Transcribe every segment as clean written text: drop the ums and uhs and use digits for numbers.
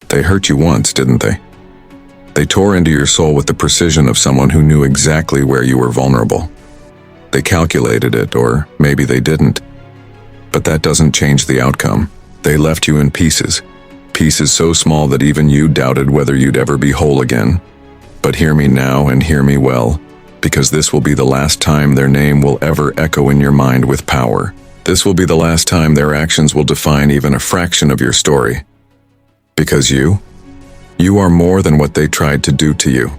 They hurt you once, didn't they? They tore into your soul with the precision of someone who knew exactly where you were vulnerable. They calculated it, or maybe they didn't. But that doesn't change the outcome. They left you in pieces. Pieces so small that even you doubted whether you'd ever be whole again. But hear me now and hear me well, because this will be the last time their name will ever echo in your mind with power. This will be the last time their actions will define even a fraction of your story. Because you are more than what they tried to do to you.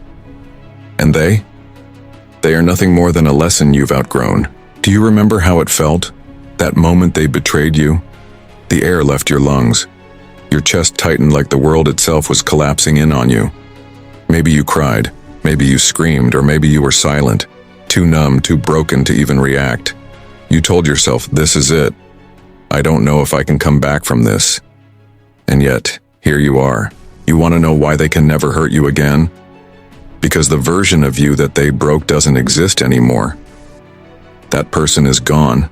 And they are nothing more than a lesson you've outgrown. Do you remember how it felt? That moment they betrayed you? The air left your lungs. Your chest tightened like the world itself was collapsing in on you. Maybe you cried, maybe you screamed, or maybe you were silent, too numb, too broken to even react. You told yourself, this is it. I don't know if I can come back from this. And yet, here you are. You want to know why they can never hurt you again? Because the version of you that they broke doesn't exist anymore. That person is gone.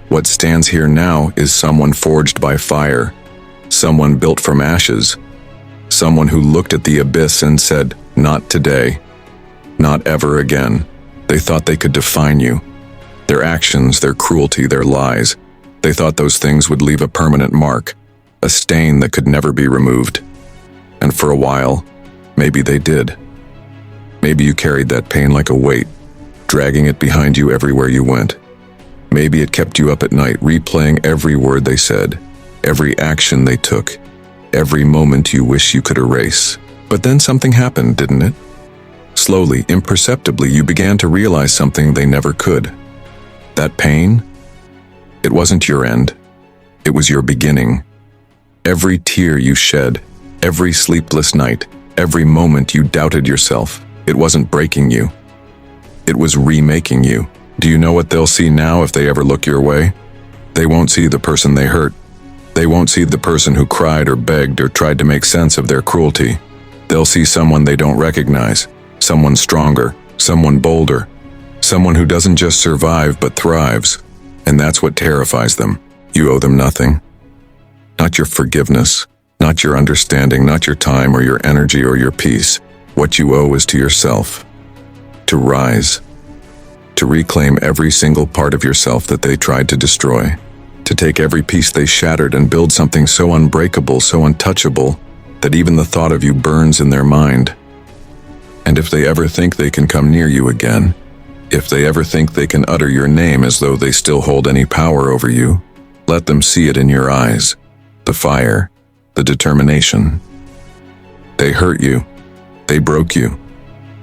What stands here now is someone forged by fire, someone built from ashes, someone who looked at the abyss and said, not today, not ever again. They thought they could define you. Their actions, their cruelty, their lies. They thought those things would leave a permanent mark, a stain that could never be removed. And for a while, maybe they did. Maybe you carried that pain like a weight, dragging it behind you everywhere you went. Maybe it kept you up at night, replaying every word they said, every action they took, every moment you wish you could erase. But then something happened, didn't it? Slowly, imperceptibly, you began to realize something they never could. That pain, it wasn't your end. It was your beginning. Every tear you shed, every sleepless night, every moment you doubted yourself, it wasn't breaking you. It was remaking you. Do you know what they'll see now if they ever look your way? They won't see the person they hurt. They won't see the person who cried or begged or tried to make sense of their cruelty. They'll see someone they don't recognize, someone stronger, someone bolder, someone who doesn't just survive but thrives. And that's what terrifies them. You owe them nothing. Not your forgiveness, not your understanding, not your time or your energy or your peace. What you owe is to yourself. To rise. To reclaim every single part of yourself that they tried to destroy. To take every piece they shattered and build something so unbreakable, so untouchable, that even the thought of you burns in their mind. And if they ever think they can come near you again, if they ever think they can utter your name as though they still hold any power over you, let them see it in your eyes. The fire, the determination. They hurt you. They broke you.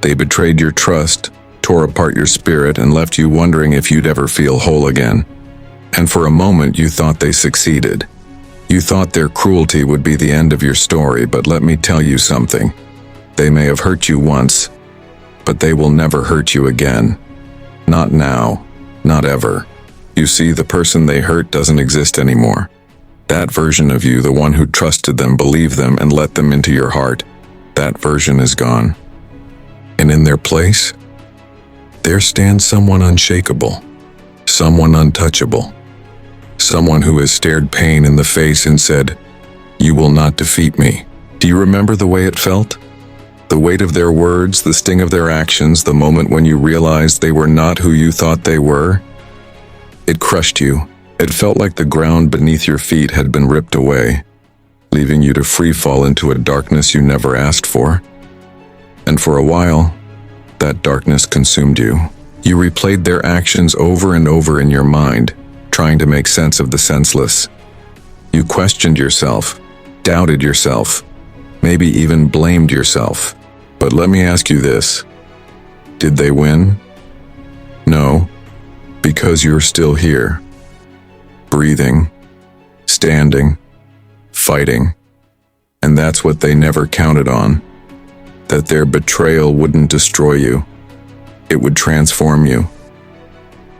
They betrayed your trust, tore apart your spirit, and left you wondering if you'd ever feel whole again. And for a moment you thought they succeeded. You thought their cruelty would be the end of your story, but let me tell you something. They may have hurt you once, but they will never hurt you again. Not now, not ever. You see, the person they hurt doesn't exist anymore. That version of you, the one who trusted them, believed them, and let them into your heart, that version is gone. And in their place, there stands someone unshakable, someone untouchable, someone who has stared pain in the face and said, "You will not defeat me." Do you remember the way it felt? The weight of their words, the sting of their actions, the moment when you realized they were not who you thought they were? It crushed you. It felt like the ground beneath your feet had been ripped away, leaving you to free fall into a darkness you never asked for. And for a while, that darkness consumed you. You replayed their actions over and over in your mind, trying to make sense of the senseless. You questioned yourself, doubted yourself, maybe even blamed yourself. But let me ask you this. Did they win? No, because you're still here. Breathing, standing, fighting. And that's what they never counted on. That their betrayal wouldn't destroy you. It would transform you.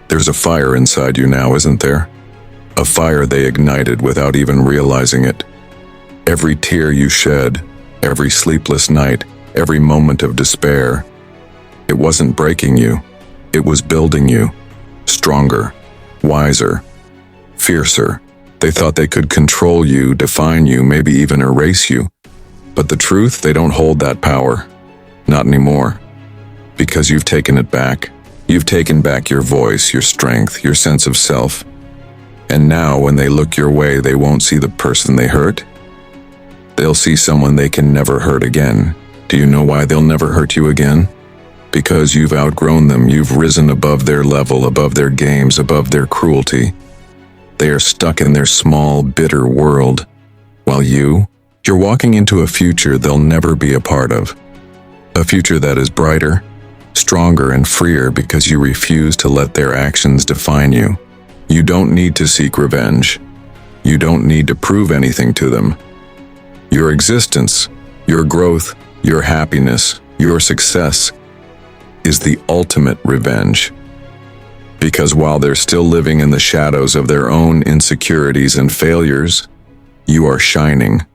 There's a fire inside you now, isn't there? A fire they ignited without even realizing it. Every tear you shed, every sleepless night, every moment of despair, it wasn't breaking you. It was building you. Stronger, wiser, fiercer, They thought they could control you, define you, maybe even erase you. But the truth, they don't hold that power. Not anymore. Because you've taken it back. You've taken back your voice, your strength, your sense of self. And now when they look your way, they won't see the person they hurt. They'll see someone they can never hurt again. Do you know why they'll never hurt you again? Because you've outgrown them. You've risen above their level, above their games, above their cruelty. They are stuck in their small, bitter world, while you're walking into a future they'll never be a part of. A future that is brighter, stronger, and freer because you refuse to let their actions define you. You don't need to seek revenge. You don't need to prove anything to them. Your existence, your growth, your happiness, your success is the ultimate revenge. Because while they're still living in the shadows of their own insecurities and failures, you are shining.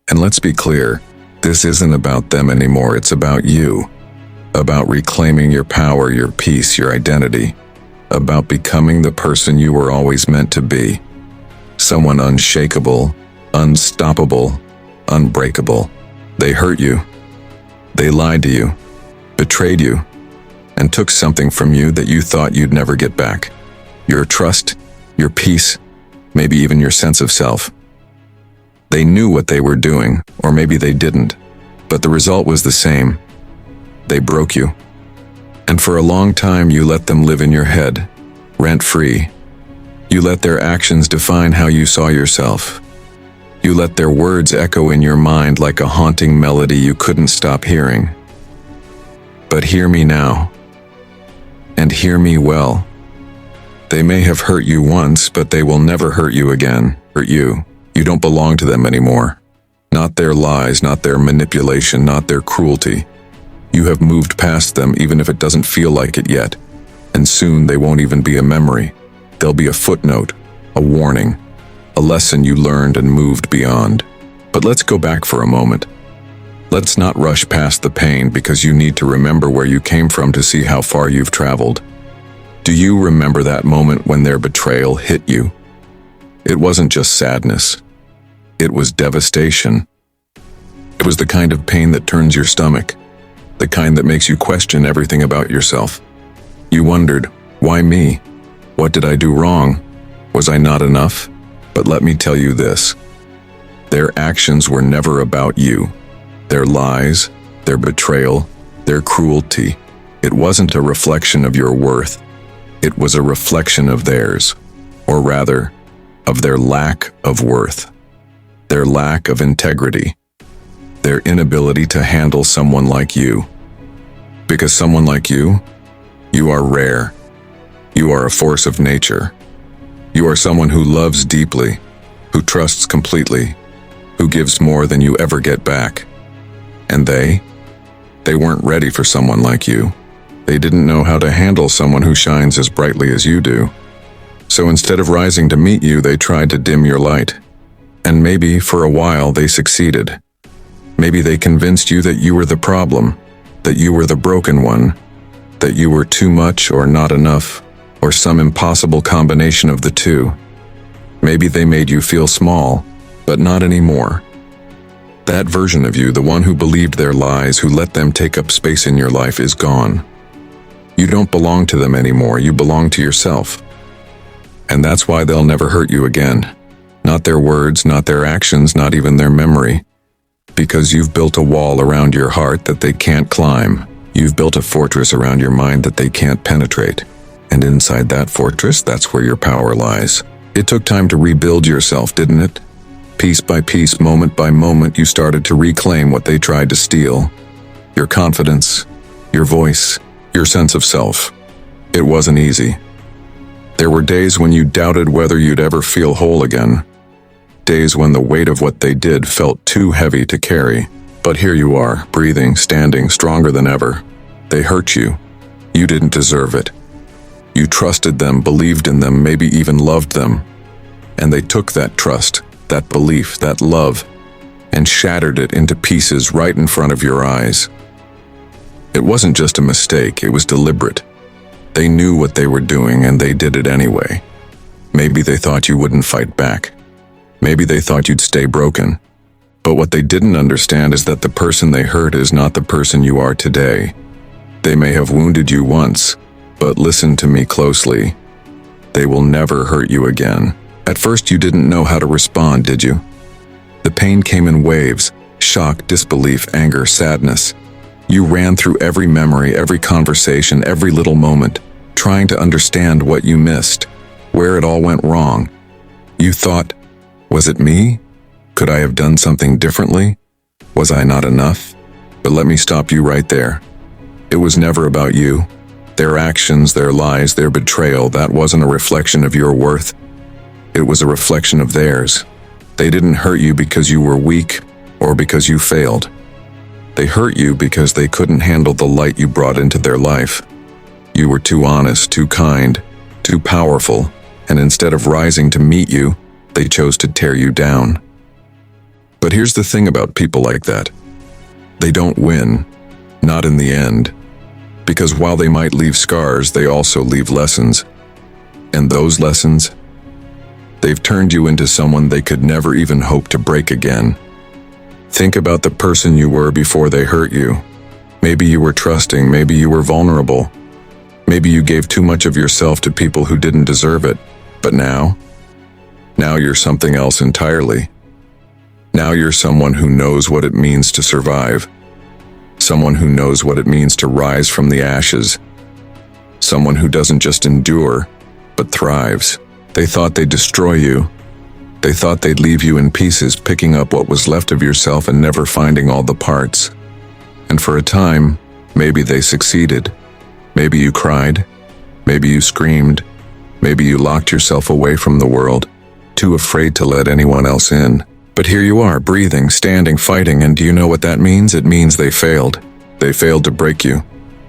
And let's be clear, this isn't about them anymore, it's about you. About reclaiming your power, your peace, your identity. About becoming the person you were always meant to be. Someone unshakable, unstoppable, unbreakable. They hurt you. They lied to you, betrayed you, and took something from you that you thought you'd never get back. Your trust, your peace, maybe even your sense of self. They knew what they were doing, or maybe they didn't, but the result was the same. They broke you. And for a long time you let them live in your head, rent-free. You let their actions define how you saw yourself. You let their words echo in your mind like a haunting melody you couldn't stop hearing. But hear me now. And hear me well. They may have hurt you once, but they will never hurt you again. Hurt you. You don't belong to them anymore. Not their lies, not their manipulation, not their cruelty. You have moved past them even if it doesn't feel like it yet. And soon they won't even be a memory. They'll be a footnote, a warning, a lesson you learned and moved beyond. But let's go back for a moment. Let's not rush past the pain because you need to remember where you came from to see how far you've traveled. Do you remember that moment when their betrayal hit you? It wasn't just sadness. It was devastation. It was the kind of pain that turns your stomach, the kind that makes you question everything about yourself. You wondered, why me? What did I do wrong? Was I not enough? But let me tell you this. Their actions were never about you. Their lies, their betrayal, their cruelty. It wasn't a reflection of your worth. It was a reflection of theirs, or rather, of their lack of worth, their lack of integrity, their inability to handle someone like you. Because someone like you are rare. You are a force of nature. You are someone who loves deeply, who trusts completely, who gives more than you ever get back. And they weren't ready for someone like you. They didn't know how to handle someone who shines as brightly as you do. So instead of rising to meet you, they tried to dim your light. And maybe for a while they succeeded. Maybe they convinced you that you were the problem, that you were the broken one, that you were too much or not enough, or some impossible combination of the two. Maybe they made you feel small, but not anymore. That version of you, the one who believed their lies, who let them take up space in your life, is gone. You don't belong to them anymore, you belong to yourself. And that's why they'll never hurt you again. Not their words, not their actions, not even their memory. Because you've built a wall around your heart that they can't climb. You've built a fortress around your mind that they can't penetrate. And inside that fortress, that's where your power lies. It took time to rebuild yourself, didn't it? Piece by piece, moment by moment, you started to reclaim what they tried to steal. Your confidence, your voice, your sense of self. It wasn't easy. There were days when you doubted whether you'd ever feel whole again. Days when the weight of what they did felt too heavy to carry. But here you are, breathing, standing, stronger than ever. They hurt you. You didn't deserve it. You trusted them, believed in them, maybe even loved them. And they took that trust, that belief, that love, and shattered it into pieces right in front of your eyes. It wasn't just a mistake, it was deliberate. They knew what they were doing and they did it anyway. Maybe they thought you wouldn't fight back. Maybe they thought you'd stay broken. But what they didn't understand is that the person they hurt is not the person you are today. They may have wounded you once, but listen to me closely. They will never hurt you again. At first you didn't know how to respond, did you? The pain came in waves: shock, disbelief, anger, sadness. You ran through every memory, every conversation, every little moment, trying to understand what you missed, where it all went wrong. You thought, was it me? Could I have done something differently? Was I not enough? But let me stop you right there. It was never about you. Their actions, their lies, their betrayal, that wasn't a reflection of your worth. It was a reflection of theirs. They didn't hurt you because you were weak or because you failed. They hurt you because they couldn't handle the light you brought into their life. You were too honest, too kind, too powerful, and instead of rising to meet you, they chose to tear you down. But here's the thing about people like that. They don't win, not in the end. Because while they might leave scars, they also leave lessons. And those lessons? They've turned you into someone they could never even hope to break again. Think about the person you were before they hurt you. Maybe you were trusting, maybe you were vulnerable. Maybe you gave too much of yourself to people who didn't deserve it. But now you're something else entirely. Now you're someone who knows what it means to survive. Someone who knows what it means to rise from the ashes. Someone who doesn't just endure, but thrives. They thought they'd destroy you. They thought they'd leave you in pieces, picking up what was left of yourself and never finding all the parts. And for a time, maybe they succeeded. Maybe you cried. Maybe you screamed. Maybe you locked yourself away from the world, too afraid to let anyone else in. But here you are, breathing, standing, fighting, and do you know what that means? It means they failed. They failed to break you.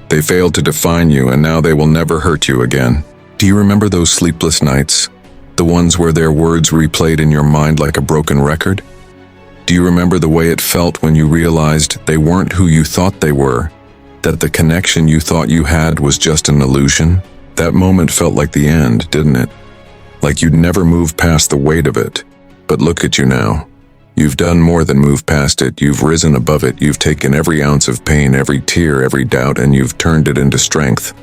They failed to define you, and now they will never hurt you again. Do you remember those sleepless nights? The ones where their words replayed in your mind like a broken record? Do you remember the way it felt when you realized they weren't who you thought they were? That the connection you thought you had was just an illusion? That moment felt like the end, didn't it? Like you'd never move past the weight of it. But look at you now. You've done more than move past it. You've risen above it. You've taken every ounce of pain, every tear, every doubt, and you've turned it into strength.